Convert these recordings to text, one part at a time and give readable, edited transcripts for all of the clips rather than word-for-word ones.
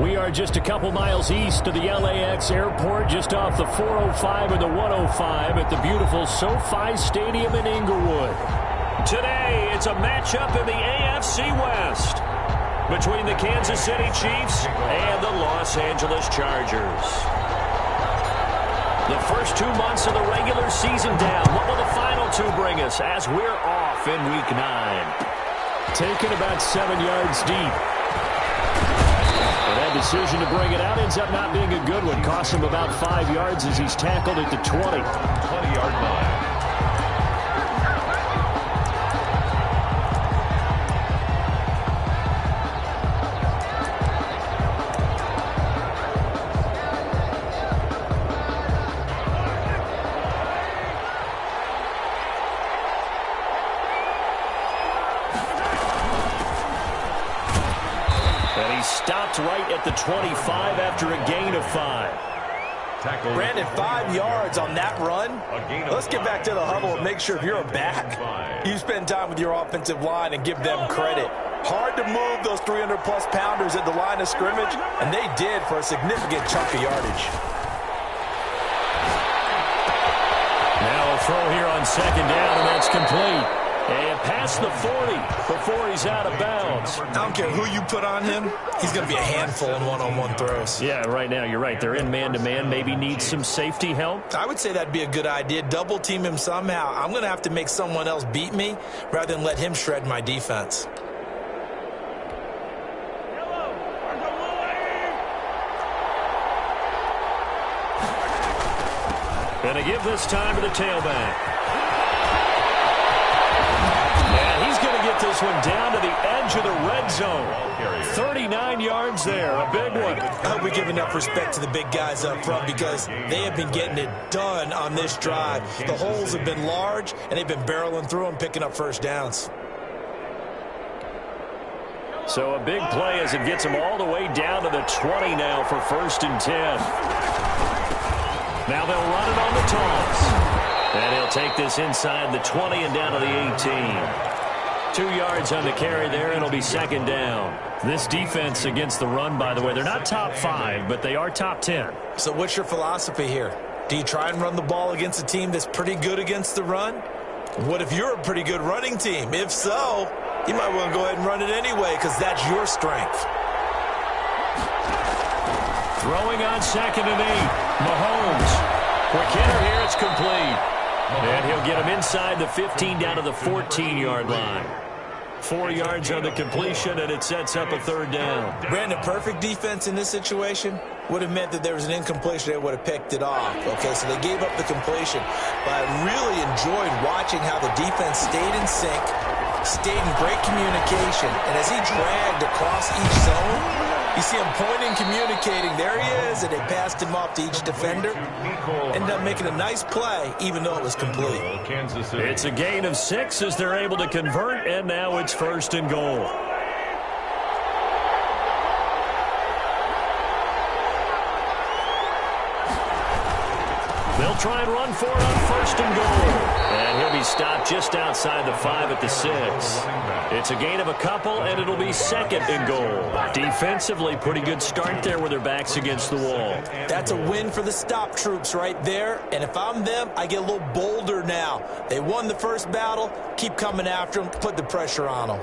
We are just a couple miles east of the LAX airport, just off the 405 and the 105 at the beautiful SoFi Stadium in Inglewood. Today, it's a matchup in the AFC West between the Kansas City Chiefs and the Los Angeles Chargers. The first 2 months of the regular season down. What will the final two bring us as we're off in Week 9? Taken about 7 yards deep. But that decision to bring it out ends up not being a good one. Cost him about 5 yards as he's tackled at the 20-yard line. Stopped right at the 25 after a gain of 5. Brandon, 5 yards on that run. Let's get back to the huddle and make sure if you're a back, you spend time with your offensive line and give them credit. Hard to move those 300-plus pounders at the line of scrimmage, and they did for a significant chunk of yardage. Now a throw here on second down, and that's complete. And past the 40 before he's out of bounds. I don't care who you put on him, he's going to be a handful in one-on-one throws. Yeah, right now, you're right. They're in man-to-man. Maybe needs some safety help. I would say that'd be a good idea. Double-team him somehow. I'm going to have to make someone else beat me rather than let him shred my defense. Gonna give this time to the tailback. This one down to the edge of the red zone. 39 yards there, a big one. I hope we give enough respect to the big guys up front because they have been getting it done on this drive. The holes have been large, and they've been barreling through them, picking up first downs. So a big play as it gets them all the way down to the 20 now for 1st and 10. Now they'll run it on the toss. And he'll take this inside the 20 and down to the 18. 2 yards on the carry there, and it'll be 2nd down. This defense against the run, by the way, they're not top 5, but they are top 10. So what's your philosophy here? Do you try and run the ball against a team that's pretty good against the run? What if you're a pretty good running team? If so, you might want to go ahead and run it anyway because that's your strength. Throwing on 2nd and 8. Mahomes. Quick hitter here, it's complete. And he'll get him inside the 15 down to the 14-yard line. 4 yards on the completion, and it sets up a 3rd down. Brandon, perfect defense in this situation would have meant that there was an incompletion. They would have picked it off. Okay, so they gave up the completion. But I really enjoyed watching how the defense stayed in sync, stayed in great communication, and as he dragged across each zone, you see him pointing, communicating. There he is, and they passed him off to each defender. Ended up making a nice play, even though it was complete. It's a gain of 6 as they're able to convert, and now it's 1st and goal. They'll try and run for it on 1st and goal. And he'll be stopped just outside the 5 at the 6. It's a gain of a couple, and it'll be 2nd and goal. Defensively, pretty good start there with their backs against the wall. That's a win for the stop troops right there. And if I'm them, I get a little bolder now. They won the first battle. Keep coming after them. Put the pressure on them.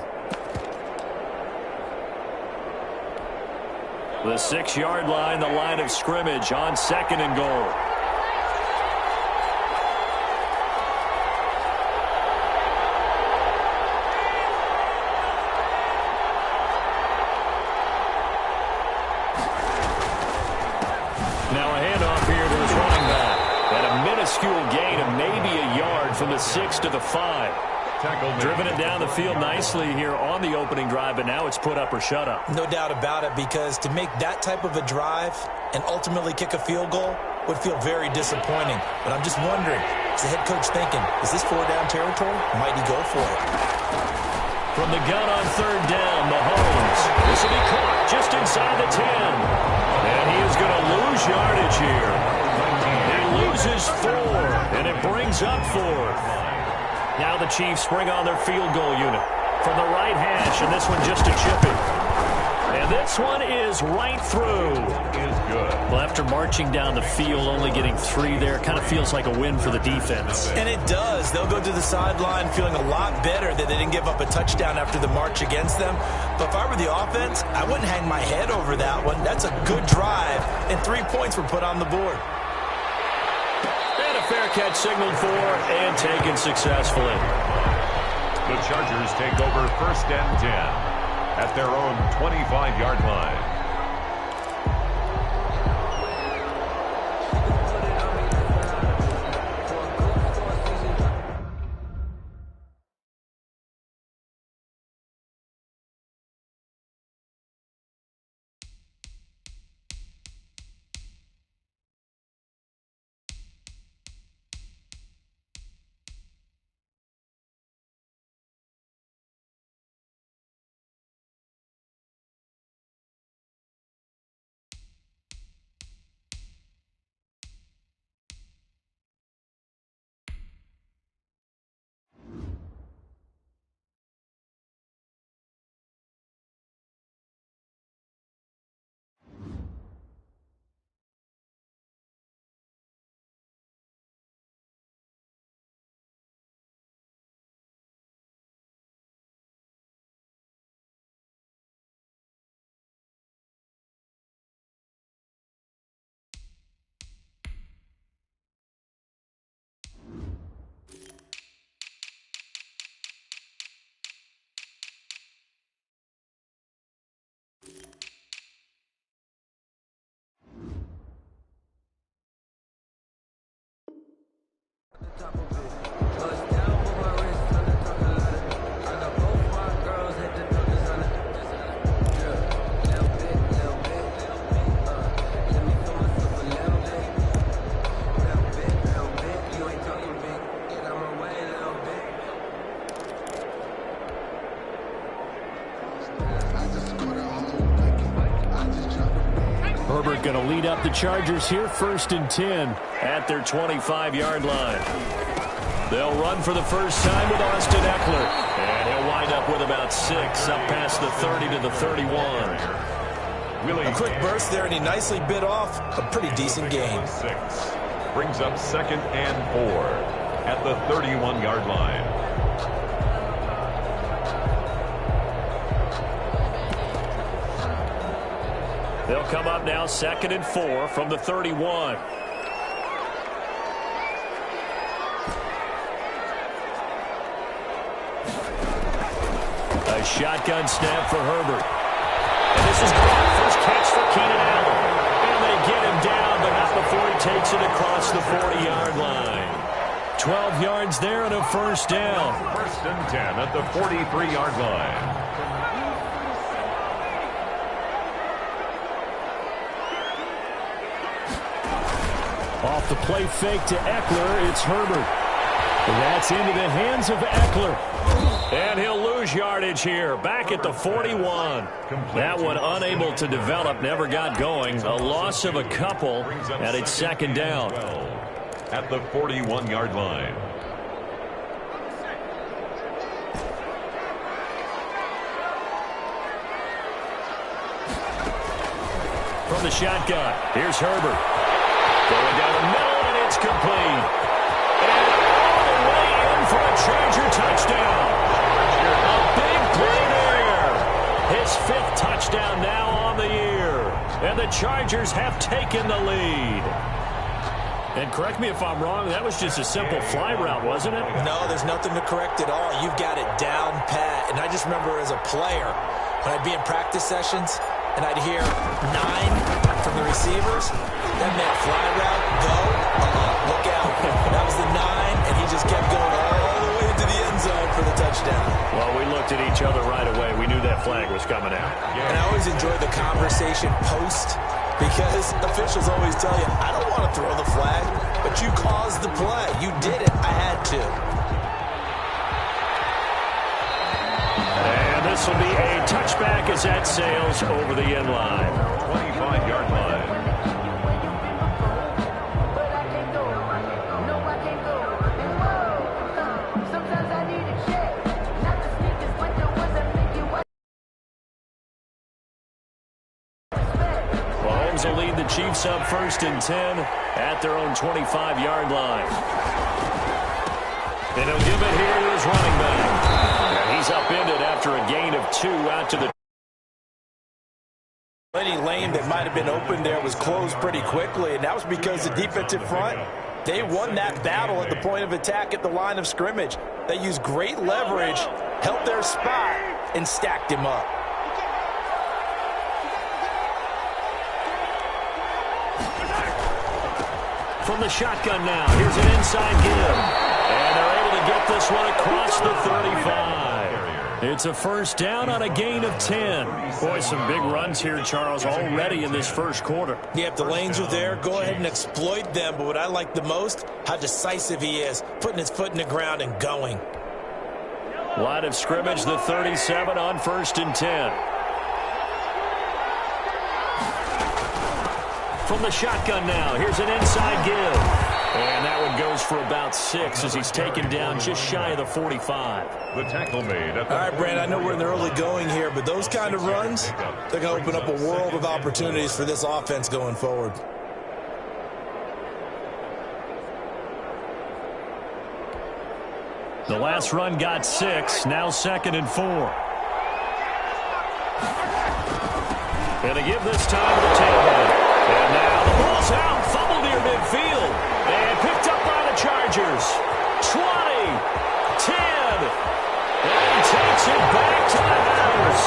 The 6-yard line, the line of scrimmage on 2nd and goal. Gain of maybe a yard from the 6 to the 5. Driven it down the field nicely here on the opening drive, but now it's put up or shut up. No doubt about it, because to make that type of a drive and ultimately kick a field goal would feel very disappointing. But I'm just wondering, is the head coach thinking, is this 4-down territory? Might he go for it? From the gun on 3rd down, Mahomes. This will be caught just inside the 10. And he is going to lose yardage here. He loses 4, and it brings up 4th. Now the Chiefs bring on their field goal unit from the right hash, and this one just a chip it. And And this one is right through. Is good. Well, after marching down the field, only getting 3 there, kind of feels like a win for the defense. And it does. They'll go to the sideline feeling a lot better that they didn't give up a touchdown after the march against them. But if I were the offense, I wouldn't hang my head over that one. That's a good drive, and 3 points were put on the board. And a fair catch signaled for and taken successfully. The Chargers take over 1st and 10 at their own 25-yard line. Herbert going to lead up the Chargers here, 1st and 10 at their 25-yard line. They'll run for the first time with Austin Eckler. And he'll wind up with about 6 up past the 30 to the 31. A quick burst there, and he nicely bit off a pretty decent gain. 6 brings up 2nd and 4 at the 31-yard line. They'll come up now 2nd and 4 from the 31. A shotgun snap for Herbert. And this is caught. First catch for Keenan Allen. And they get him down, but not before he takes it across the 40-yard line. 12 yards there and a first down. 1st and 10 at the 43-yard line. Off the play fake to Eckler, it's Herbert. That's into the hands of Eckler. And he'll lose yardage here, back at the 41. That one unable to develop, never got going. A loss of a couple, and it's 2nd down. At the 41-yard line. From the shotgun, here's Herbert. Going down the middle, and it's complete. And all the way in for a Charger touchdown. A big play there. His 5th touchdown now on the year. And the Chargers have taken the lead. And correct me if I'm wrong, that was just a simple fly route, wasn't it? No, there's nothing to correct at all. You've got it down pat. And I just remember as a player, when I'd be in practice sessions, and I'd hear 9 from the receivers, that meant fly route, go, look out. That was the 9, and he just kept going all the way into the end zone for the touchdown. Well, we looked at each other right away. We knew that flag was coming out. And I always enjoy the conversation post, because officials always tell you, I don't want to throw the flag, but you caused the play. You did it. I had to. And this will be a touchback as that sails over the end line. 25-yard line. will lead the Chiefs up 1st and 10 at their own 25-yard line. And he'll give it here to his running back. And he's upended after a gain of 2 out to the... Any lane that might have been open there was closed pretty quickly, and that was because the defensive front, they won that battle at the point of attack at the line of scrimmage. They used great leverage, held their spot, and stacked him up. From the shotgun now, here's an inside give. And they're able to get this one across the 35. It's a 1st down on a gain of 10. Boy, some big runs here, Charles, already in this 1st quarter. Yeah, if the lanes are there, go ahead and exploit them. But what I like the most, how decisive he is, putting his foot in the ground and going. Line of scrimmage, the 37 on 1st and 10. From the shotgun now, here's an inside give. And that one goes for about 6 as he's taken down just shy of the 45. The tackle made. All right, Brand, I know we're in the early going here, but those kind of runs, they're going to open up a world of opportunities for this offense going forward. The last run got 6, now 2nd and 4. And to give this time to the tailback. And now the ball's out, fumbled near midfield. And picked up by the Chargers. 20, 10. And he takes it back to the house.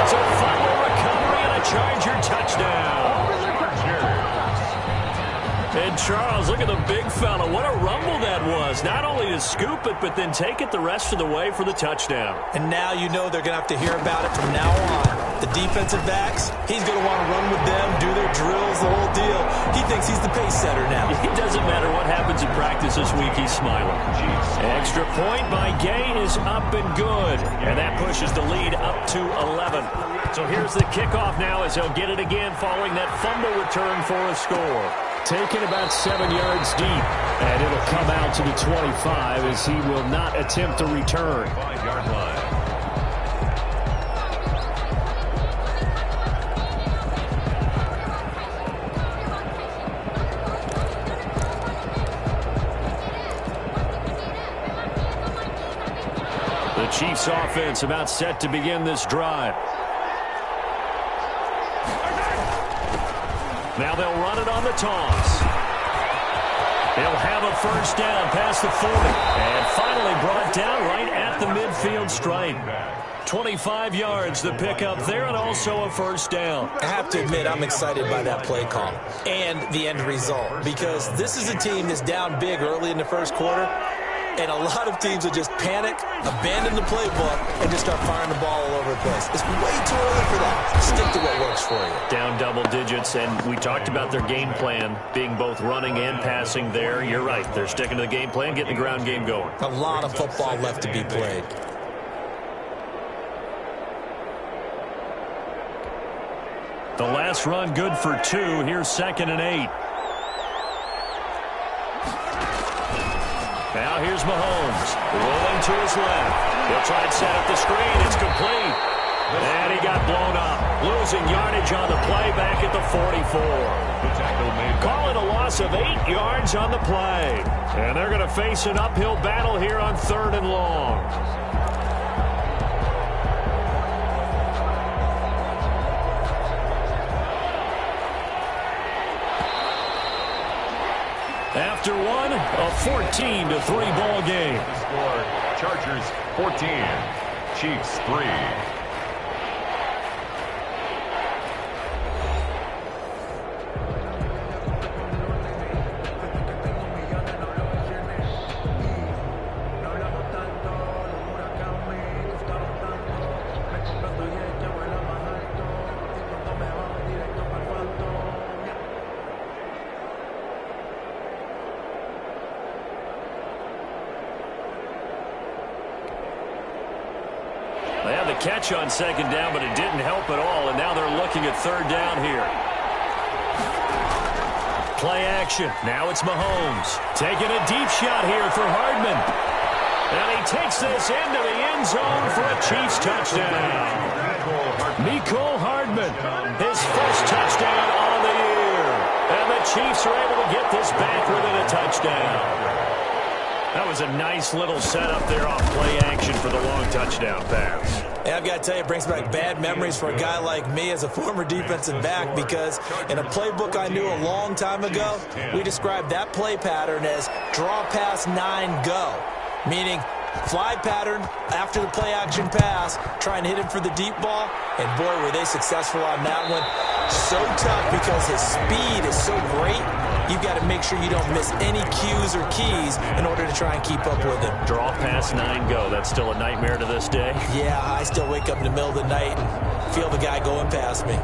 It's a fumble recovery and a Charger touchdown. And Charles, look at the big fella. What a rumble that was. Not only to scoop it, but then take it the rest of the way for the touchdown. And now you know they're going to have to hear about it from now on. The defensive backs, he's going to want to run with them, do their drills, the whole deal. He thinks he's the pace setter now. It doesn't matter what happens in practice this week, he's smiling. Extra point by Gay is up and good. And that pushes the lead up to 11. So here's the kickoff now as he'll get it again following that fumble return for a score. Taken about 7 yards deep, and it'll come out to the 25 as he will not attempt to return. 5-yard line. The Chiefs offense about set to begin this drive. Now they'll run it on the toss. They'll have a 1st down past the 40. And finally brought down right at the midfield stripe. 25 yards the pickup there, and also a 1st down. I have to admit, I'm excited by that play call and the end result, because this is a team that's down big early in the 1st quarter, and a lot of teams will just panic, abandon the playbook, and just start firing the ball all over the place. It's way too early for that. Stick to what works for you. Down double digits, and we talked about their game plan being both running and passing there. You're right. They're sticking to the game plan, getting the ground game going. A lot of football left to be played. The last run good for 2. Here's 2nd and 8. Now here's Mahomes, rolling to his left. He'll try and set up the screen. It's complete. And he got blown up. Losing yardage on the play back at the 44. Call it a loss of 8 yards on the play. And they're going to face an uphill battle here on 3rd and long. After one, a 14-3 ball game. Score, Chargers 14, Chiefs 3. They had the catch on 2nd down, but it didn't help at all, and now they're looking at 3rd down here. Play action. Now it's Mahomes. Taking a deep shot here for Hardman. And he takes this into the end zone for a Chiefs touchdown. Mecole Hardman, his first touchdown on the year. And the Chiefs are able to get this back within a touchdown. That was a nice little setup there off play action for the long touchdown pass. Hey, I've got to tell you, it brings back bad memories for a guy like me as a former defensive back, because in a playbook I knew a long time ago, we described that play pattern as draw pass 9 go, meaning fly pattern after the play action pass, try and hit him for the deep ball, and boy, were they successful on that one. So tough because his speed is so great. You've got to make sure you don't miss any cues or keys in order to try and keep up with him. Draw pass 9 go. That's still a nightmare to this day. Yeah, I still wake up in the middle of the night and feel the guy going past me.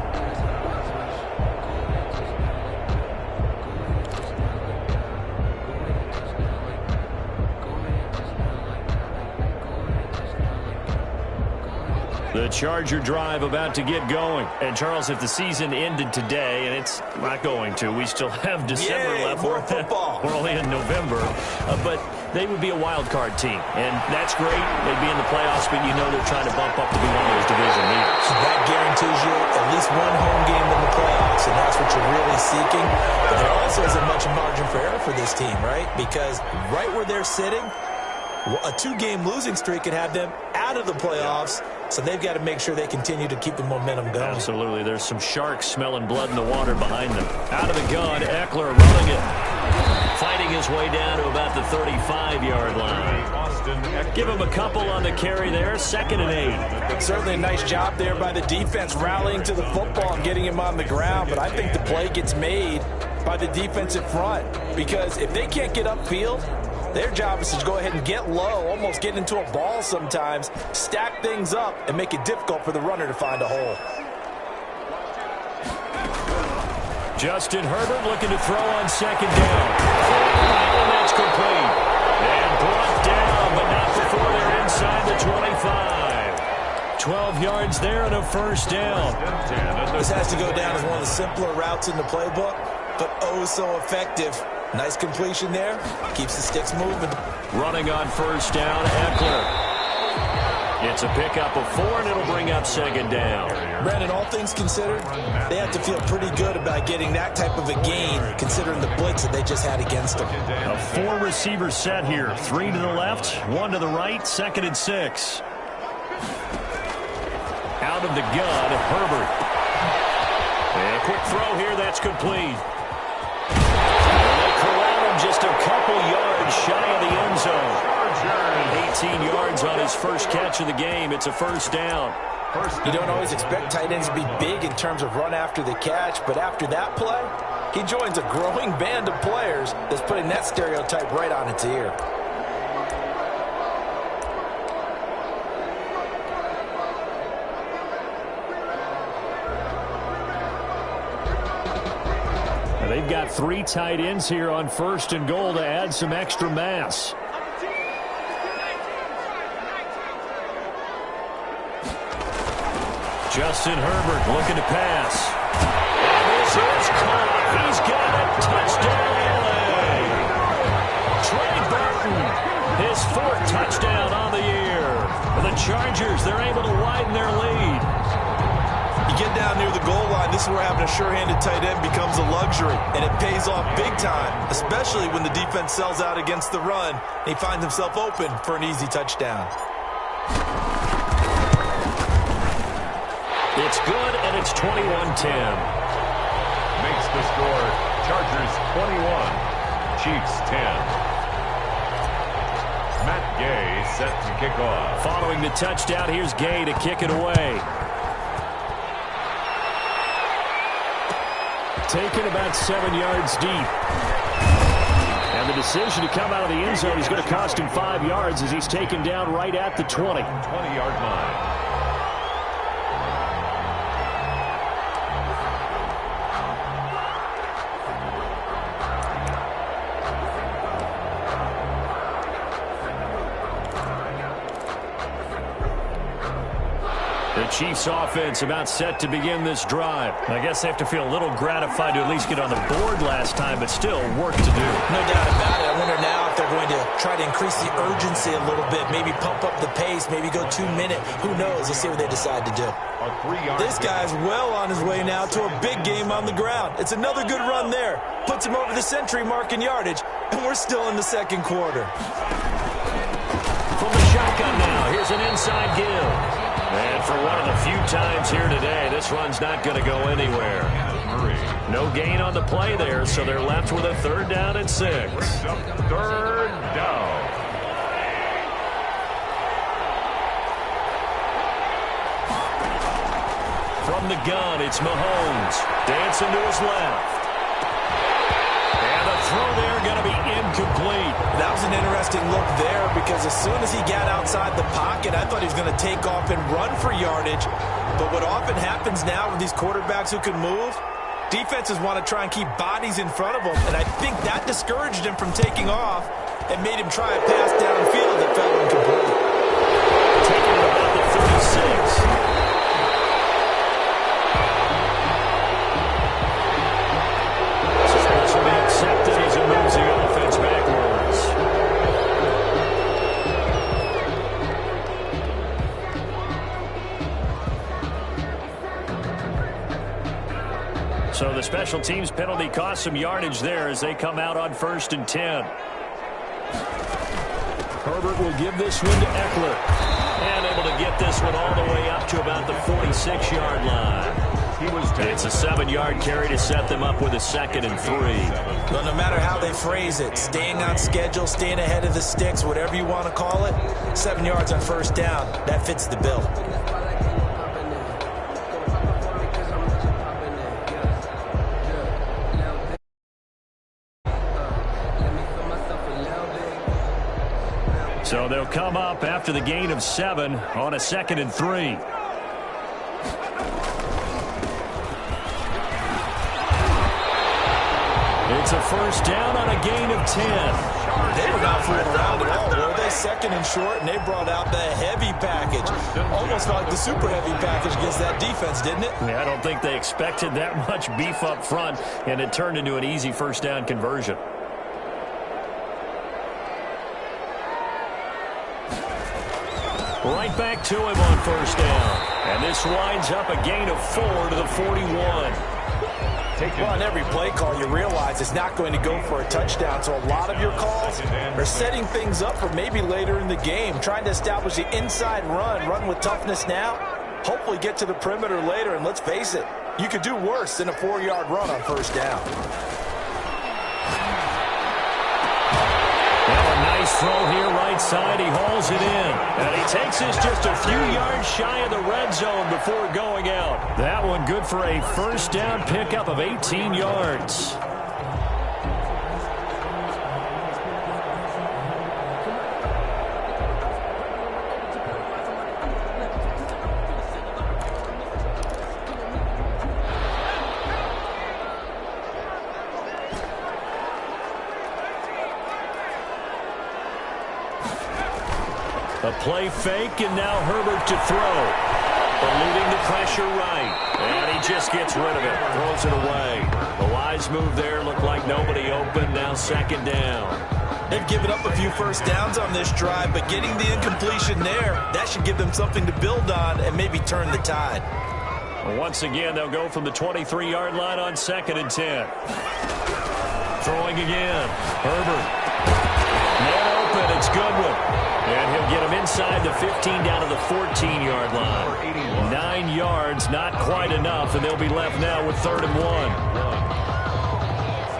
The Charger drive about to get going. And, Charles, if the season ended today, and it's not going to, we still have December left. More football. We're only in November. But they would be a wild card team. And that's great. They'd be in the playoffs, but you know they're trying to bump up to be one of those division leaders. That guarantees you at least one home game in the playoffs, and that's what you're really seeking. But there also isn't much margin for error for this team, right? Because right where they're sitting, a 2-game losing streak could have them out of the playoffs, so they've got to make sure they continue to keep the momentum going. Absolutely. There's some sharks smelling blood in the water behind them. Out of the gun, Eckler running it. Fighting his way down to about the 35-yard line. Give him a couple on the carry there. 2nd and 8. Certainly a nice job there by the defense rallying to the football and getting him on the ground, but I think the play gets made by the defensive front, because if they can't get upfield, their job is to go ahead and get low, almost get into a ball sometimes, stack things up, and make it difficult for the runner to find a hole. Justin Herbert looking to throw on 2nd down. And that's complete. And brought down, but not before they're inside the 25. 12 yards there and a 1st down. This has to go down as one of the simpler routes in the playbook, but oh so effective. Nice completion there. Keeps the sticks moving. Running on 1st down, Eckler. It's a pickup of 4, and it'll bring up 2nd down. Brandon, all things considered, they have to feel pretty good about getting that type of a gain, considering the blitz that they just had against them. A 4-receiver set here. 3 to the left, 1 to the right, 2nd and 6. Out of the gun, Herbert. And a quick throw here, that's complete. Just a couple yards shy of the end zone. 18 yards on his first catch of the game. It's a 1st down. You don't always expect tight ends to be big in terms of run after the catch, but after that play, he joins a growing band of players that's putting that stereotype right on its ear. They've got 3 tight ends here on 1st and goal to add some extra mass. Justin Herbert looking to pass. And this is caught. He's got a touchdown, LA. Trey Burton, his 4th touchdown on the year. For the Chargers, they're able to widen their lead. You get down near the goal line, this is where having a sure-handed tight end becomes a luxury, and it pays off big time, especially when the defense sells out against the run, and he finds himself open for an easy touchdown. It's good, and it's 21-10. Makes the score Chargers 21, Chiefs 10. Matt Gay set to kick off. Following the touchdown, here's Gay to kick it away. Taken about 7 yards deep. And the decision to come out of the end zone is going to cost him 5 yards as he's taken down right at the 20. 20-yard line. The Chiefs offense about set to begin this drive. I guess they have to feel a little gratified to at least get on the board last time, but still work to do. No doubt about it. I wonder now if they're going to try to increase the urgency a little bit, maybe pump up the pace, maybe go 2-minute. Who knows? Let's see what they decide to do. This guy's well on his way now to a big game on the ground. It's another good run there. Puts him over the century mark in yardage, and we're still in the second quarter. From the shotgun now, here's an inside give. And for one of the few times here today, this run's not going to go anywhere. No gain on the play there, so they're left with a 3rd down and 6. Third down. From the gun, it's Mahomes. Dancing to his left. And the throw there going to be incomplete. That was an interesting look there because as soon as he got outside the pocket, I thought he was going to take off and run for yardage. But what often happens now with these quarterbacks who can move, defenses want to try and keep bodies in front of them. And I think that discouraged him from taking off and made him try a pass downfield that fell incomplete. Taking it about the 36. Accepted as it moves the offense backwards. So the special teams penalty cost some yardage there as they come out on 1st and 10. Herbert will give this one to Eckler. And able to get this one all the way up to about the 46-yard line. It's a 7-yard carry to set them up with a 2nd and 3. Well, no matter how they phrase it, staying on schedule, staying ahead of the sticks, whatever you want to call it, 7 yards on 1st down, that fits the bill. So they'll come up after the gain of 7 on a 2nd and 3. It's a 1st down on a gain of 10. They were not fooling around at all, were they? 2nd and short, and they brought out the heavy package. Almost like the super heavy package against that defense, didn't it? Yeah, I don't think they expected that much beef up front, and it turned into an easy 1st down conversion. Right back to him on 1st down. And this winds up a gain of 4 to the 41. Well, on every play call, you realize it's not going to go for a touchdown. So a lot of your calls are setting things up for maybe later in the game, trying to establish the inside run with toughness now, hopefully get to the perimeter later. And let's face it, you could do worse than a 4-yard run on 1st down. Nice throw here right side. He hauls it in. And he takes this just a few yards shy of the red zone before going out. That one good for a 1st down pickup of 18 yards. A play fake, and now Herbert to throw. Eluding the pressure right. And he just gets rid of it. Throws it away. A wise move there. Looked like nobody open. Now 2nd down. They've given up a few 1st downs on this drive, but getting the incompletion there, that should give them something to build on and maybe turn the tide. Once again, they'll go from the 23-yard line on 2nd and 10. Throwing again. Herbert. Man open. It's Goodwin. And he'll get him inside the 15 down to the 14-yard line. 9 yards, not quite enough, and they'll be left now with 3rd and 1.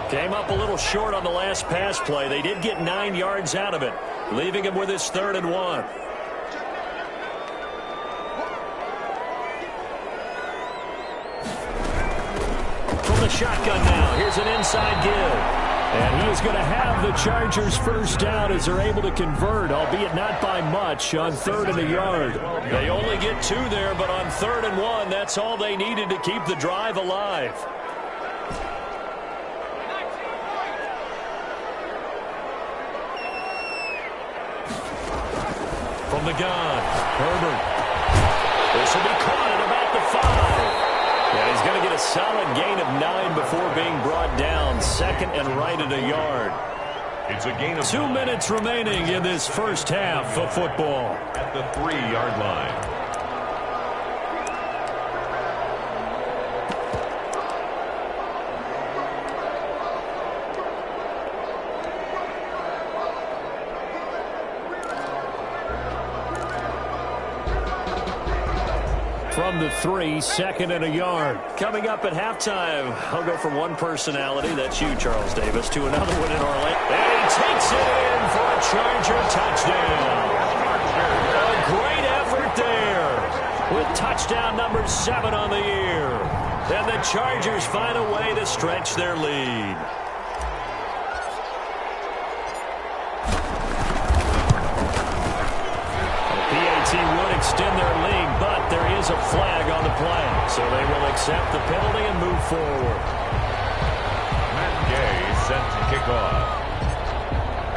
Came up a little short on the last pass play. They did get 9 yards out of it, leaving him with his 3rd and 1. From the shotgun now, here's an inside give. And he is going to have the Chargers 1st down as they're able to convert, albeit not by much, on 3rd and a yard. They only get 2 there, but on 3rd and 1, that's all they needed to keep the drive alive. From the gun, Herbert. This will be caught at about the 5. And he's going to get a solid gain of 9 before being brought down. 2nd and right at a yard. It's a gain of 2 minutes remaining in this first half of football. At the 3-yard line. From the 3, 2nd and a yard. Coming up at halftime, I'll go from one personality, that's you, Charles Davis, to another one in Orlando. And he takes it in for a Charger touchdown. A great effort there with touchdown number 7 on the year. And the Chargers find a way to stretch their lead. Would extend their lead, but there is a flag on the play, so they will accept the penalty and move forward. Matt Gay set to kick off.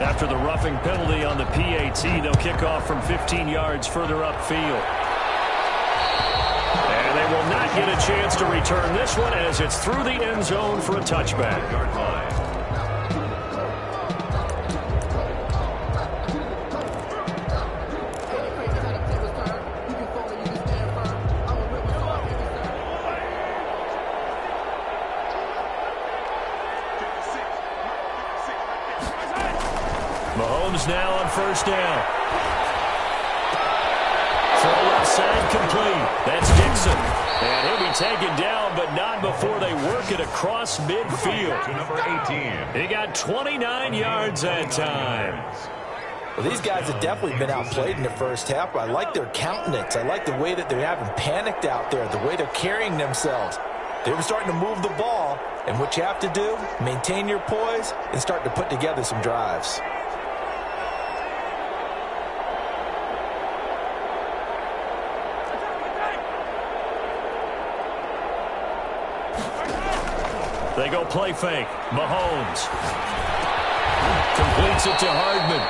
After the roughing penalty on the PAT, they'll kick off from 15 yards further upfield. And they will not get a chance to return this one as it's through the end zone for a touchback. Yard line. Mahomes now on first down. Throw left side complete. That's Dixon. And he'll be taken down, but not before they work it across midfield. To number 18. He got 29 yards that time. Well, these guys have definitely been outplayed in the first half, but I like their countenance. I like the way that they're having panicked out there, the way they're carrying themselves. They were starting to move the ball, and what you have to do, maintain your poise and start to put together some drives. They go play fake. Mahomes completes it to Hardman.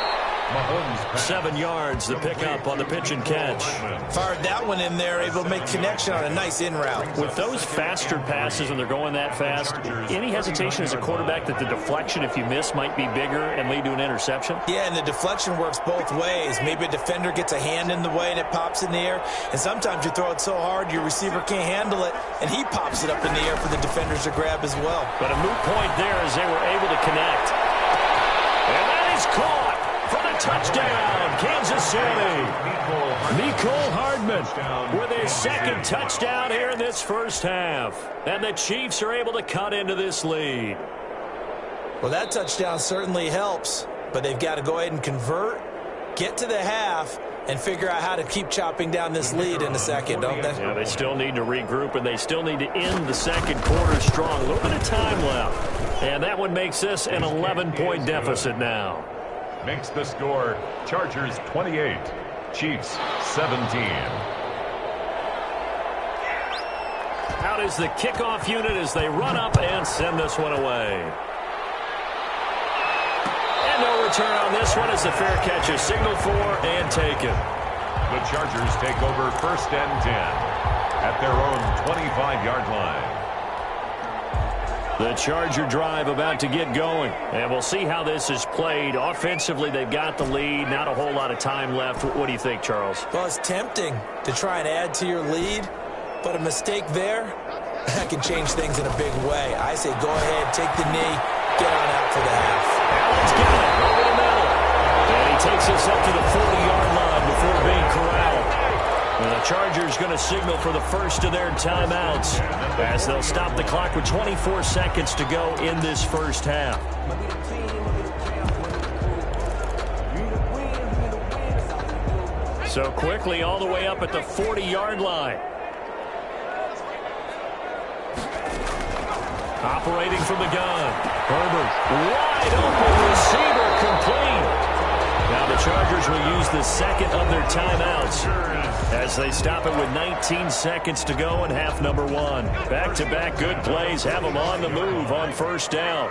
Mahomes 7 yards, the pickup on the pitch and catch. Fired that one in there, able to make connection on a nice in route. With those faster passes and they're going that fast, any hesitation as a quarterback that the deflection, if you miss, might be bigger and lead to an interception? Yeah, and the deflection works both ways. Maybe a defender gets a hand in the way and it pops in the air. And sometimes you throw it so hard your receiver can't handle it, and he pops it up in the air for the defenders to grab as well. But a moot point there as they were able to connect. And that is caught for the touchdown, Kansas City. Mecole Hardman with his second touchdown here in this first half. And the Chiefs are able to cut into this lead. Well, that touchdown certainly helps, but they've got to go ahead and convert, get to the half, and figure out how to keep chopping down this lead in a second, don't they? Yeah, they still need to regroup, and they still need to end the second quarter strong. A little bit of time left. And that one makes this an 11-point deficit now. Makes the score Chargers 28, Chiefs 17. Out is the kickoff unit as they run up and send this one away. And no return on this one as the fair catch is signaled for and taken. The Chargers take over first and 10 at their own 25-yard line. The Charger drive about to get going. And we'll see how this is played. Offensively, they've got the lead. Not a whole lot of time left. What do you think, Charles? Well, it's tempting to try and add to your lead, but a mistake there, that can change things in a big way. I say go ahead, take the knee, get on out for the half. Allen's got it over the middle. And he takes us up to the 40-yard line before being corralled. And the Chargers going to signal for the first of their timeouts as they'll stop the clock with 24 seconds to go in this first half. So quickly all the way up at the 40-yard line. Operating from the gun. Herbert, wide open receiver, complete. Now the Chargers will use the second of their timeouts as they stop it with 19 seconds to go in half number one. Back-to-back good plays have them on the move on first down.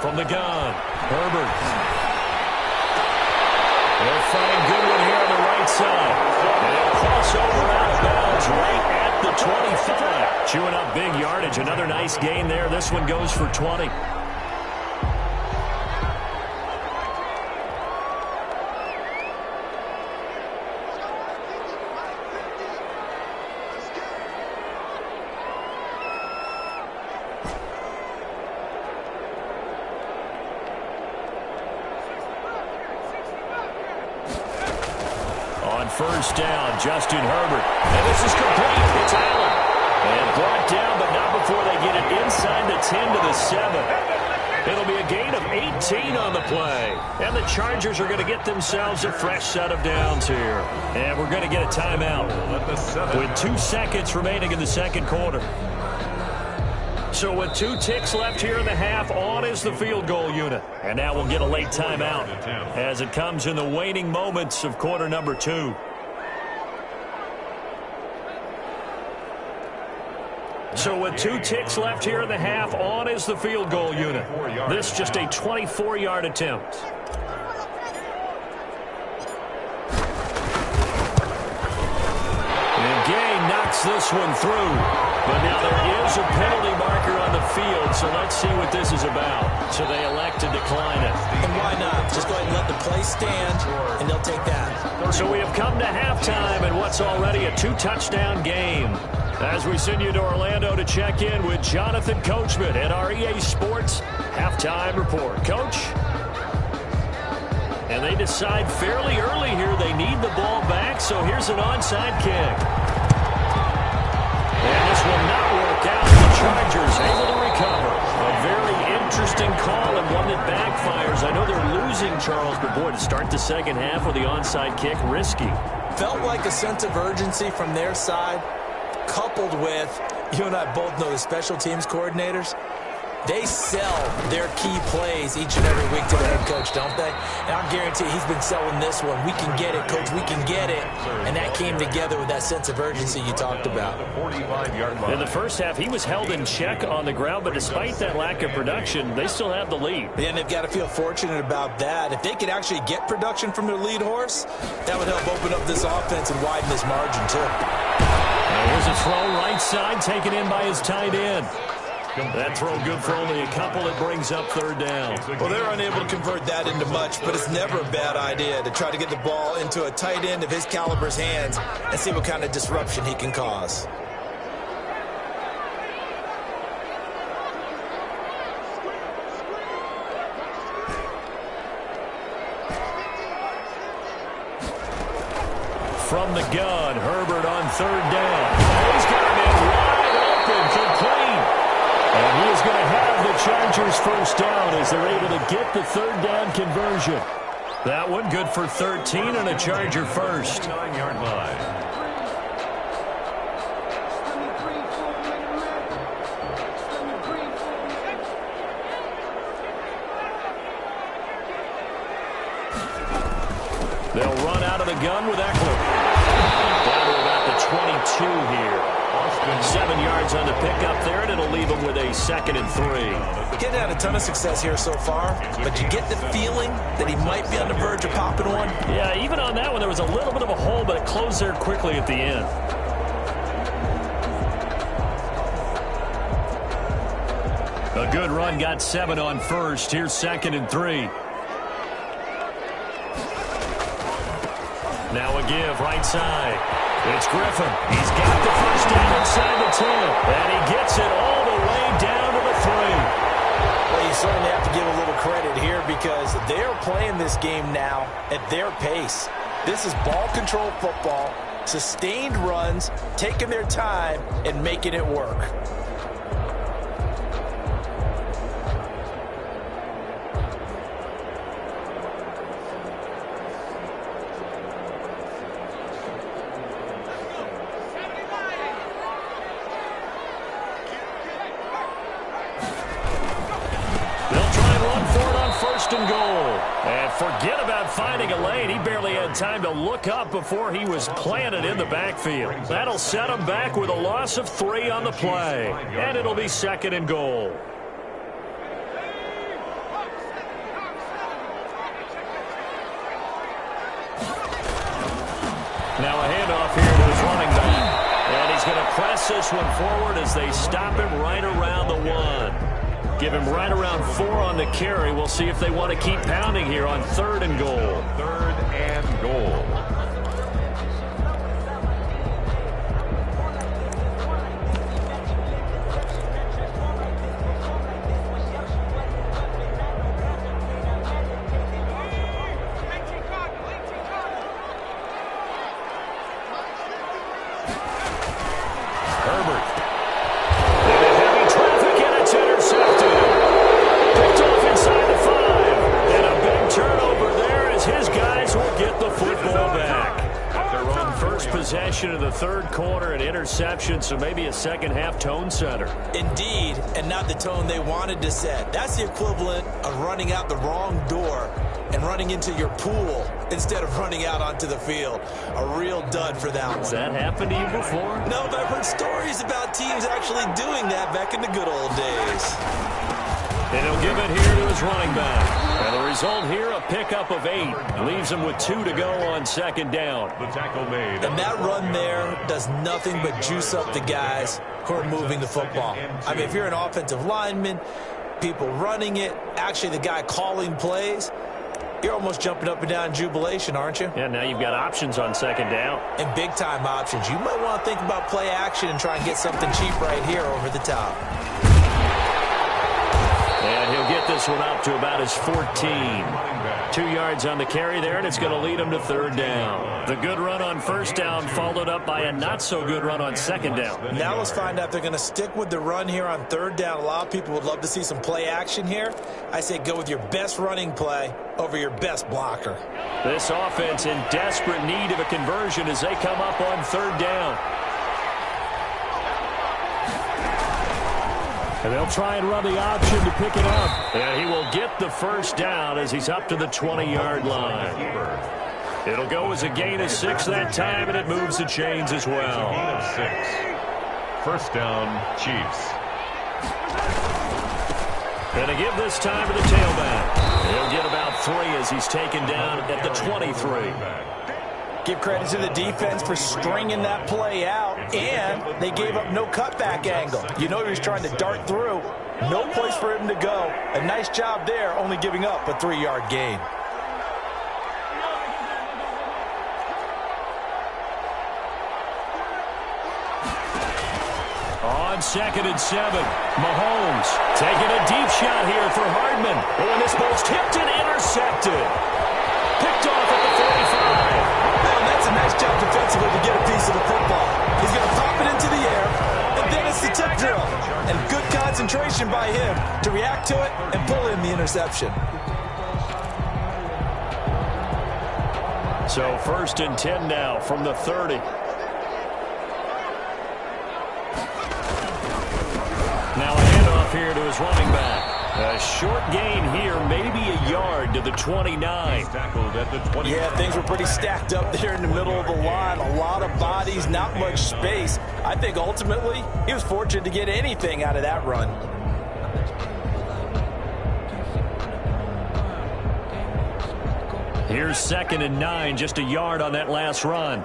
From the gun, Herbert. They'll find Goodwin here on the right side. And they'll cross over out of bounds right at the 25. Chewing up big yardage. Another nice gain there. This one goes for 20. First down, Justin Herbert. And this is complete. It's Allen. And brought down, but not before they get it inside the 10 to the 7. It'll be a gain of 18 on the play. And the Chargers are going to get themselves a fresh set of downs here. And we're going to get a timeout with 2 seconds remaining in the second quarter. So with 2 ticks left here in the half, on is the field goal unit. And now we'll get a late timeout as it comes in the waning moments of quarter number 2. So with 2 ticks left here in the half, on is the field goal unit. This just a 24-yard attempt. And Gay knocks this one through. But now there is a penalty marker on the field, so let's see what this is about. So they elect to decline it. And why not? Just go ahead and let the play stand, and they'll take that. So we have come to halftime in what's already a 2-touchdown game. As we send you to Orlando to check in with Jonathan Coachman at our EA Sports Halftime Report. Coach? And they decide fairly early here they need the ball back, so here's an onside kick. And this will not work out. The Chargers able to recover. A very interesting call and one that backfires. I know they're losing, Charles, but boy, to start the second half with the onside kick, risky. Felt like a sense of urgency from their side, coupled with, you and I both know the special teams coordinators, they sell their key plays each and every week to the head coach, don't they? And I guarantee he's been selling this one. We can get it, coach. We can get it. And that came together with that sense of urgency you talked about. In the first half, he was held in check on the ground, but despite that lack of production, they still have the lead. And they've got to feel fortunate about that. If they could actually get production from their lead horse, that would help open up this offense and widen this margin, too. And here's a throw right side, taken in by his tight end. That throw good for only a couple. It brings up third down. Well, they're unable to convert that into much, but it's never a bad idea to try to get the ball into a tight end of his caliber's hands and see what kind of disruption he can cause. From the gun, Herbert on third down. He's got him in wide open, complete. And he is going to have the Chargers first down as they're able to get the third down conversion. That one good for 13 and a Charger first. 9-yard line. They'll run out of the gun with Eckler. Down to about the 22 here. 7 yards on the pickup there, and it'll leave them with a 2nd and 3. Getting had a ton of success here so far, but you get the feeling that he might be on the verge of popping one. Yeah, even on that one, there was a little bit of a hole, but it closed there quickly at the end. A good run, got 7 on first. Here's 2nd and 3. Now a give, right side. It's Griffin. He's got the first down inside the 10. And he gets it all the way down to the 3. Well, you certainly have to give a little credit here because they're playing this game now at their pace. This is ball control football, sustained runs, taking their time, and making it work. And goal. And forget about finding a lane. He barely had time to look up before he was planted in the backfield. That'll set him back with a loss of 3 on the play. And it'll be 2nd and goal. Now a handoff here to his running back. And he's going to press press this one forward as they stop him right around the 1. Give him right around 4 on the carry. We'll see if they want to keep pounding here on 3rd and goal. 3rd and goal. Of the 3rd quarter, an interception, so maybe a second-half tone setter. Indeed, and not the tone they wanted to set. That's the equivalent of running out the wrong door and running into your pool instead of running out onto the field. A real dud for that one. Has that happened to you before? No, but I've heard stories about teams actually doing that back in the good old days. And he'll give it here to his running back. And the result here, a pickup of 8. Leaves him with 2 to go on 2nd down. The tackle made. And that run there does nothing but juice up the guys who are moving the football. I mean, if you're an offensive lineman, people running it, actually the guy calling plays, you're almost jumping up and down in jubilation, aren't you? Yeah, now you've got options on 2nd down. And big-time options. You might want to think about play action and try and get something cheap right here over the top. And he'll get this one up to about his 14. 2 yards on the carry there, and it's going to lead him to 3rd down. The good run on 1st down followed up by a not-so-good run on 2nd down. Now let's find out if they're going to stick with the run here on 3rd down. A lot of people would love to see some play action here. I say go with your best running play over your best blocker. This offense in desperate need of a conversion as they come up on 3rd down. And they'll try and run the option to pick it up. And he will get the 1st down as he's up to the 20-yard line. It'll go as a gain of 6 that time, and it moves the chains as well. Gain of 6. 1st down, Chiefs. And to give this time to the tailback. He'll get about 3 as he's taken down at the 23. Give credit to the defense for stringing that play out, and they gave up no cutback angle. You know he was trying to dart through. No place for him to go. A nice job there, only giving up a 3-yard gain. On 2nd and 7, Mahomes taking a deep shot here for Hardman. Oh, and this ball's tipped and intercepted. Picked off at the 45. That's a nice job defensively to get a piece of the football. He's going to pop it into the air, and then it's the tip drill. And good concentration by him to react to it and pull in the interception. So 1st and 10 now from the 30. Now a handoff here to his running back. A short gain here, maybe a yard to the 29. Tackled at the 20. Yeah, things were pretty stacked up there in the middle of the line. A lot of bodies, not much space. I think ultimately he was fortunate to get anything out of that run. Here's 2nd and 9, just a yard on that last run.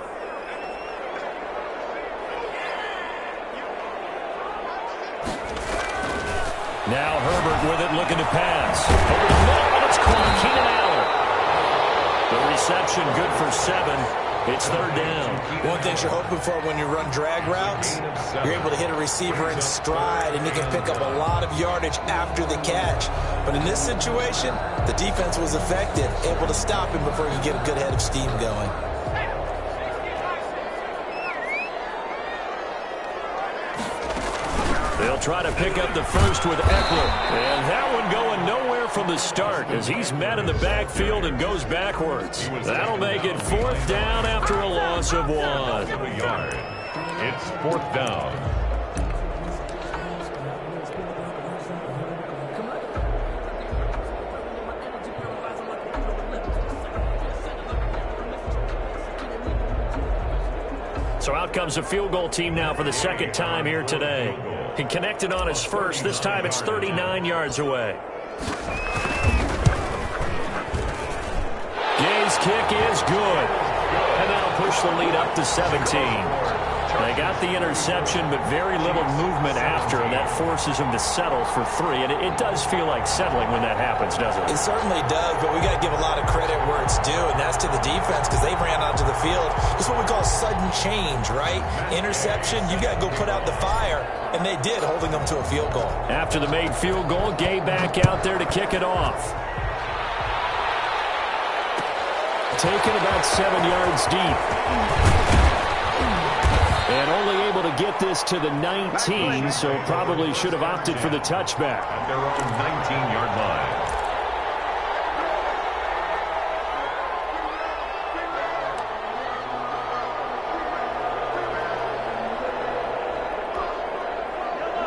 Now Herbert with it, looking to pass. Over the middle, and it's caught. Keenan Allen. The reception good for 7. It's 3rd down. One thing you're hoping for when you run drag routes, you're able to hit a receiver in stride, and he can pick up a lot of yardage after the catch. But in this situation, the defense was effective, able to stop him before he could get a good head of steam going. They'll try to pick up the 1st with Eckler. And that one going nowhere from the start as he's met in the backfield and goes backwards. That'll make it 4th down after a loss of 1. It's 4th down. So out comes the field goal team now for the 2nd time here today. He connected on his 1st. This time it's 39 yards away. Gay's kick is good. And that'll push the lead up to 17. They got the interception, but very little movement after, and that forces them to settle for 3. And it does feel like settling when that happens, doesn't it? It certainly does, but we got to give a lot of credit where it's due, and that's to the defense because they ran onto the field. It's what we call sudden change, right? Interception, you got to go put out the fire, and they did, holding them to a field goal. After the made field goal, Gay back out there to kick it off. Taken about 7 yards deep. And only able to get this to the 19, so probably should have opted for the touchback. At their own 19-yard line.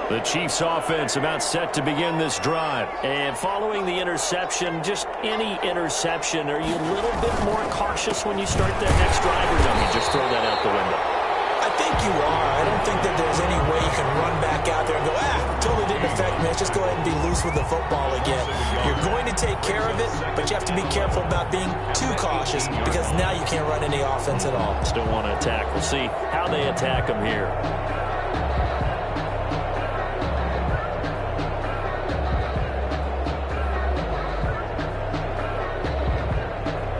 The Chiefs offense about set to begin this drive. And following the interception, just any interception, are you a little bit more cautious when you start that next drive, or no, you just throw that out the window? I think you are. I don't think that there's any way you can run back out there and go, totally didn't affect me. Let's just go ahead and be loose with the football again. You're going to take care of it, but you have to be careful about being too cautious because now you can't run any offense at all. Still want to attack. We'll see how they attack them here.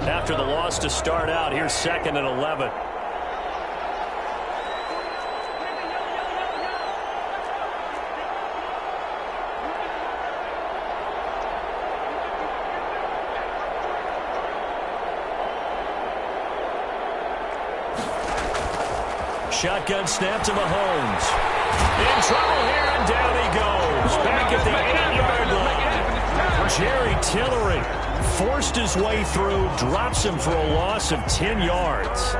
After the loss to start out, here's 2nd and 11. Shotgun snap to Mahomes. In trouble here, and down he goes. Back at the 8-yard line. Jerry Tillery forced his way through, drops him for a loss of 10 yards.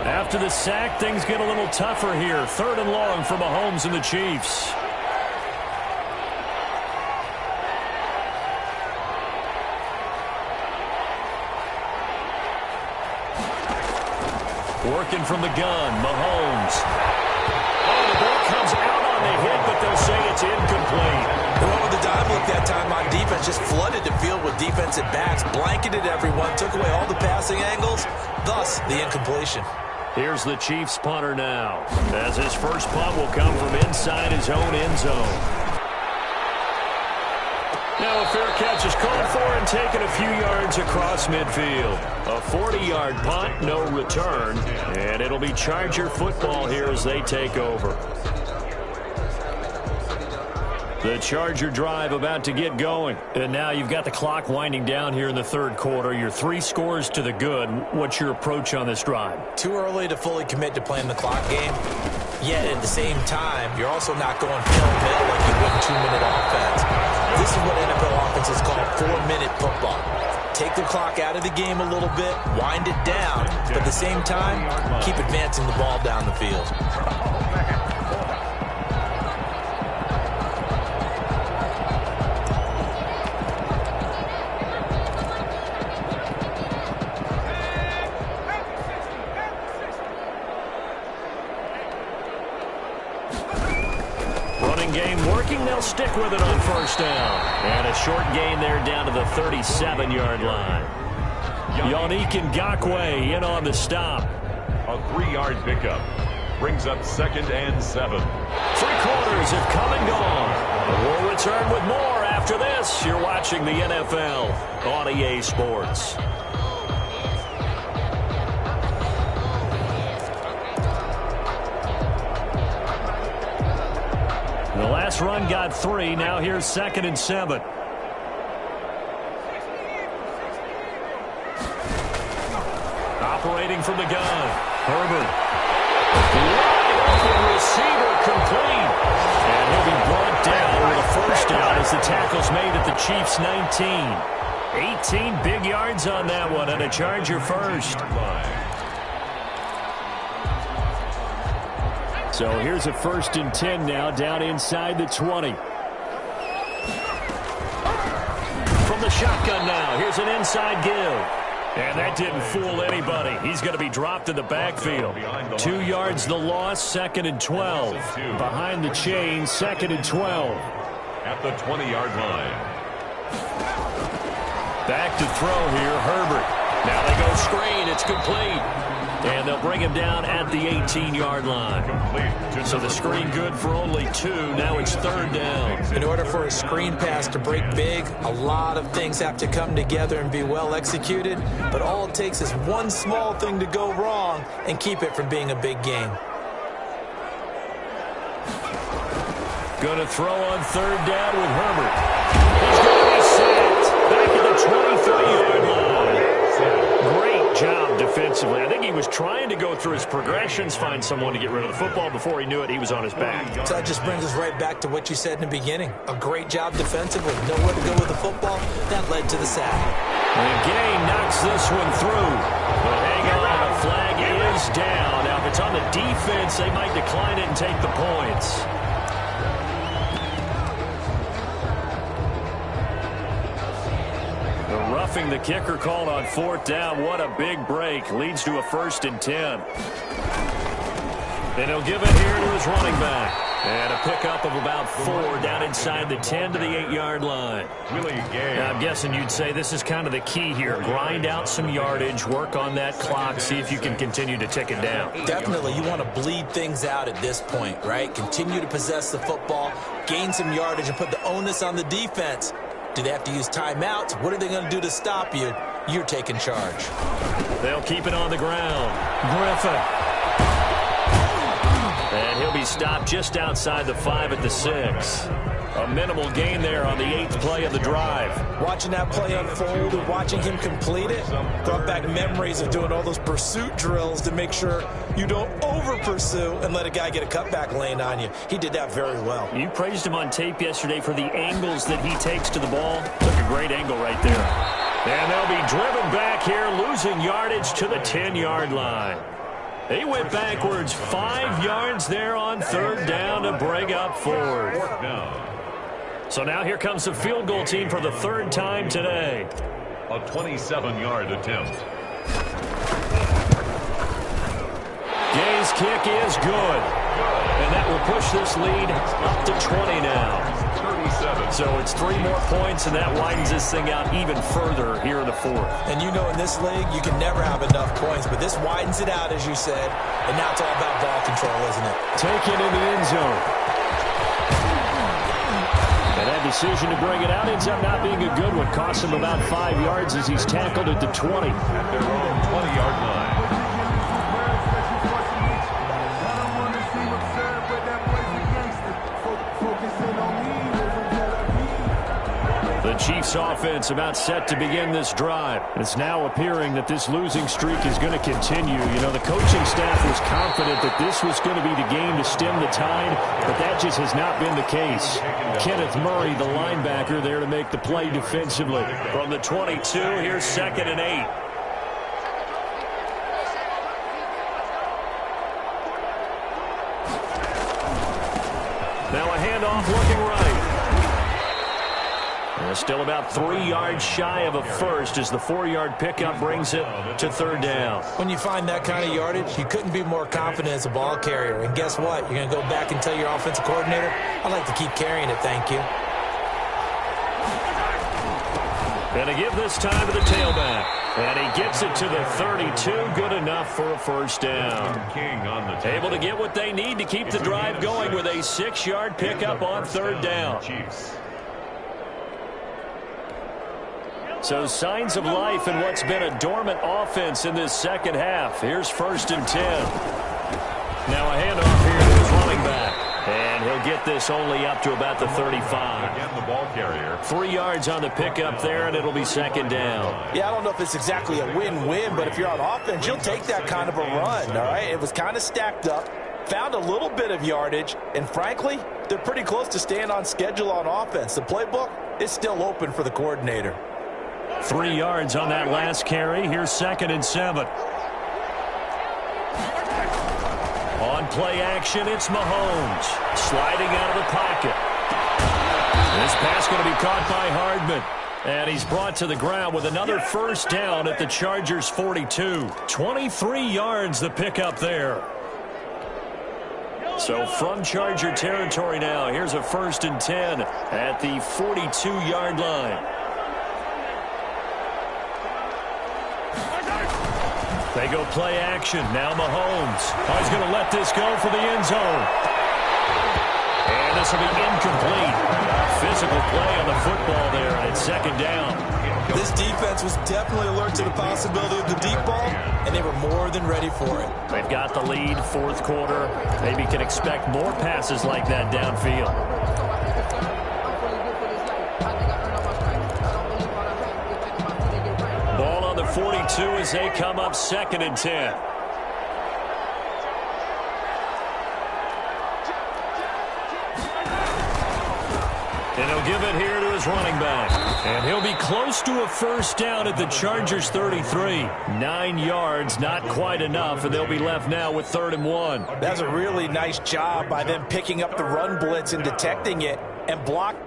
After the sack, things get a little tougher here. 3rd and long for Mahomes and the Chiefs. Working from the gun, Mahomes. Oh, the ball comes out on the hit, but they'll say it's incomplete. Well, with the dime look that time on defense, just flooded the field with defensive backs, blanketed everyone, took away all the passing angles, thus the incompletion. Here's the Chiefs punter now, as his first punt will come from inside his own end zone. Now a fair catch is called for and taken a few yards across midfield. A 40-yard punt, no return, and it'll be Charger football here as they take over. The Charger drive about to get going. And now you've got the clock winding down here in the 3rd quarter. You're 3 scores to the good. What's your approach on this drive? Too early to fully commit to playing the clock game. Yet at the same time, you're also not going pell-mell like you would in 2-minute offense. This is what NFL offenses call 4-minute football. Take the clock out of the game a little bit, wind it down, but at the same time, keep advancing the ball down the field. Game working, they'll stick with it on 1st down. And a short gain there down to the 37-yard line. Yannick Ngakoue in on the stop. A 3-yard pickup brings up 2nd and 7. 3 quarters have come and gone. We'll return with more after this. You're watching the NFL on EA Sports. The last run got 3. Now here's 2nd and 7. Operating from the gun. Herbert. Wide open receiver complete. And he'll be brought down with a 1st down as the tackle's made at the Chiefs' 19. 18 big yards on that one and a Charger first. So here's a 1st and 10 now, down inside the 20. From the shotgun now, here's an inside give. And that didn't fool anybody. He's going to be dropped in the backfield. 2 yards the loss, 2nd and 12. Behind the chain, 2nd and 12. At the 20-yard line. Back to throw here, Herbert. Now they go screen. It's complete. And they'll bring him down at the 18-yard line. So the screen good for only 2. Now it's 3rd down. In order for a screen pass to break big, a lot of things have to come together and be well executed. But all it takes is one small thing to go wrong and keep it from being a big game. Going to throw on 3rd down with Herbert. He's going to be sacked back at the 23-yard line. Great job defensively. I think he was trying to go through his progressions, find someone to get rid of the football. Before he knew it, he was on his back. So that just brings us right back to what you said in the beginning. A great job defensively. Nowhere to go with the football. That led to the sack. And Gain knocks this one through. But hang on, the flag is down. Now, if it's on the defense, they might decline it and take the points. Roughing the kicker called on 4th down. What a big break. Leads to a 1st and 10. And he'll give it here to his running back. And a pickup of about 4 down inside the 10 to the 8-yard line. Now, I'm guessing you'd say this is kind of the key here. Grind out some yardage, work on that clock, see if you can continue to tick it down. Definitely. You want to bleed things out at this point, right? Continue to possess the football, gain some yardage, and put the onus on the defense. Do they have to use timeouts? What are they going to do to stop you? You're taking charge. They'll keep it on the ground. Griffin. And he'll be stopped just outside the 5 at the 6. A minimal gain there on the 8th play of the drive. Watching that play unfold and watching him complete it brought back memories of doing all those pursuit drills to make sure you don't over-pursue and let a guy get a cutback lane on you. He did that very well. You praised him on tape yesterday for the angles that he takes to the ball. Took a great angle right there. And they'll be driven back here, losing yardage to the 10-yard line. They went backwards 5 yards there on 3rd down to bring up 4th. So now here comes the field goal team for the 3rd time today. A 27-yard attempt. Gay's kick is good. And that will push this lead up to 20 now. 37. So it's 3 more points, and that widens this thing out even further here in the 4th. And you know in this league, you can never have enough points, but this widens it out, as you said, and now it's all about ball control, isn't it? Taken in the end zone. And that decision to bring it out ends up not being a good one. Costs him about 5 yards as he's tackled at the 20. At their own 20-yard line. The Chiefs offense about set to begin this drive. It's now appearing that this losing streak is going to continue. You know, the coaching staff was confident that this was going to be the game to stem the tide, but that just has not been the case. Kenneth Murray, the linebacker, there to make the play defensively. From the 22, here's 2nd and 8. Now a handoff looking right. Still about 3 yards shy of a first as the 4-yard pickup brings it to 3rd down. When you find that kind of yardage, you couldn't be more confident as a ball carrier. And guess what? You're going to go back and tell your offensive coordinator, I'd like to keep carrying it, thank you. And to give this time to the tailback. And he gets it to the 32. Good enough for a 1st down. King on the Able to get what they need to keep the drive going with a 6-yard pickup on 3rd down. Chiefs. So signs of life in what's been a dormant offense in this second half. Here's 1st and 10. Now a handoff here to his running back. And he'll get this only up to about the 35. Again, the ball carrier. 3 yards on the pickup there, and it'll be 2nd down. Yeah, I don't know if it's exactly a win-win, but if you're on offense, you'll take that kind of a run, all right? It was kind of stacked up, found a little bit of yardage, and frankly, they're pretty close to staying on schedule on offense. The playbook is still open for the coordinator. 3 yards on that last carry. Here's 2nd and 7. On play action, it's Mahomes. Sliding out of the pocket. This pass going to be caught by Hardman. And he's brought to the ground with another first down at the Chargers' 42. 23 yards the pickup there. So from Charger territory now, here's a 1st and 10 at the 42-yard line. They go play action. Now Mahomes. Oh, he's going to let this go for the end zone. And this will be incomplete. Physical play on the football there, and it's 2nd down. This defense was definitely alert to the possibility of the deep ball, and they were more than ready for it. They've got the lead, 4th quarter. Maybe can expect more passes like that downfield. Ball on the 42 as they come up 2nd and 10. And he'll give it here to his running back. And he'll be close to a first down at the Chargers' 33. 9 yards, not quite enough, and they'll be left now with 3rd and 1. That's a really nice job by them picking up the run blitz and detecting it and blocking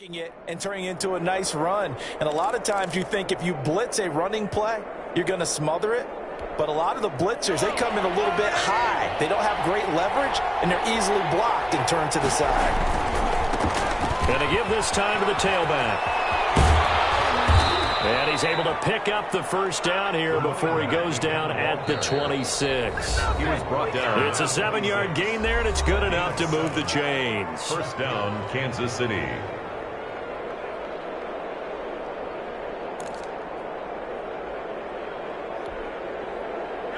it and turning it into a nice run. And a lot of times you think if you blitz a running play, you're going to smother it. But a lot of the blitzers, they come in a little bit high. They don't have great leverage, and they're easily blocked and turned to the side. Going to give this time to the tailback. And he's able to pick up the first down here before he goes down at the 26. He was brought down. It's a 7-yard gain there, and it's good enough to move the chains. First down, Kansas City.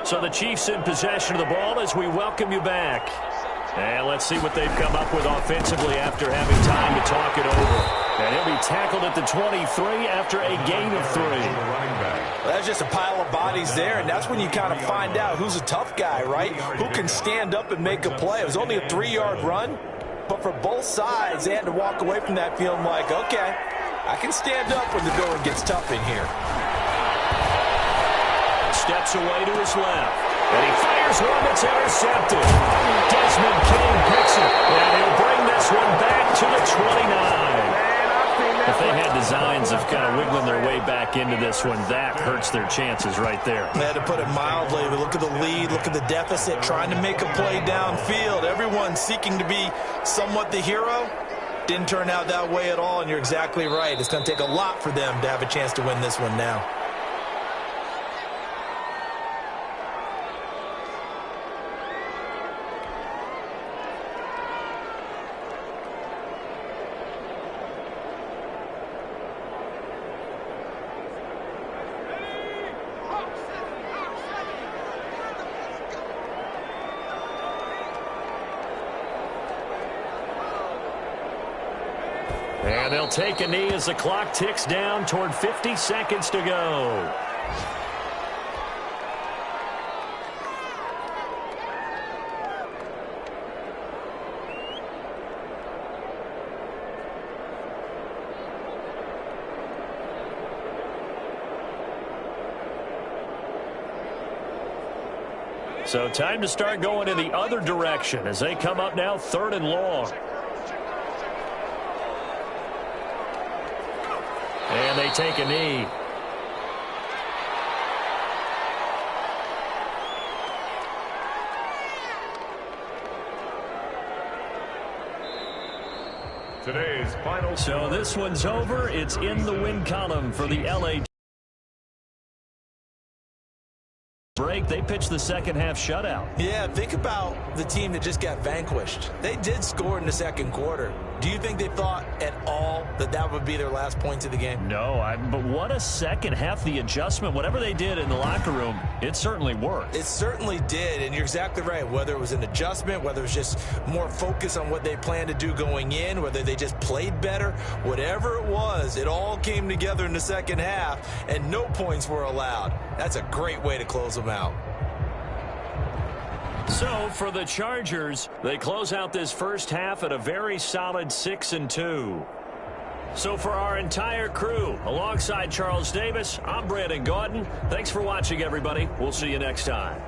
So the Chiefs in possession of the ball as we welcome you back. And let's see what they've come up with offensively after having time to talk it over. And he'll be tackled at the 23 after a gain of 3. Well, that's just a pile of bodies there, and that's when you kind of find out who's a tough guy, right? Who can stand up and make a play. It was only a 3-yard run, but for both sides, they had to walk away from that feeling like, okay, I can stand up when the going gets tough in here. Steps away to his left. And he fires one that's intercepted. Desmond King picks it. And he'll bring this one back to the 29. If they had designs of kind of wiggling their way back into this one, that hurts their chances right there. They had to put it mildly. But look at the lead. Look at the deficit. Trying to make a play downfield. Everyone seeking to be somewhat the hero. Didn't turn out that way at all, and you're exactly right. It's going to take a lot for them to have a chance to win this one now. And they'll take a knee as the clock ticks down toward 50 seconds to go. So time to start going in the other direction as they come up now 3rd and long. And they take a knee. Today's final. So this one's over. It's in the win column for the LA break. They pitched the second half shutout. Yeah, think about the team that just got vanquished. They did score in the second quarter. Do you think they thought at all that that would be their last points of the game? No, but what a second half. The adjustment, whatever they did in the locker room, it certainly worked. It certainly did, and you're exactly right. Whether it was an adjustment, whether it was just more focus on what they planned to do going in, whether they just played better, whatever it was, it all came together in the second half, and no points were allowed. That's a great way to close them out. So for the Chargers, they close out this first half at a very solid 6-2. So for our entire crew, alongside Charles Davis, I'm Brandon Gaudin. Thanks for watching, everybody. We'll see you next time.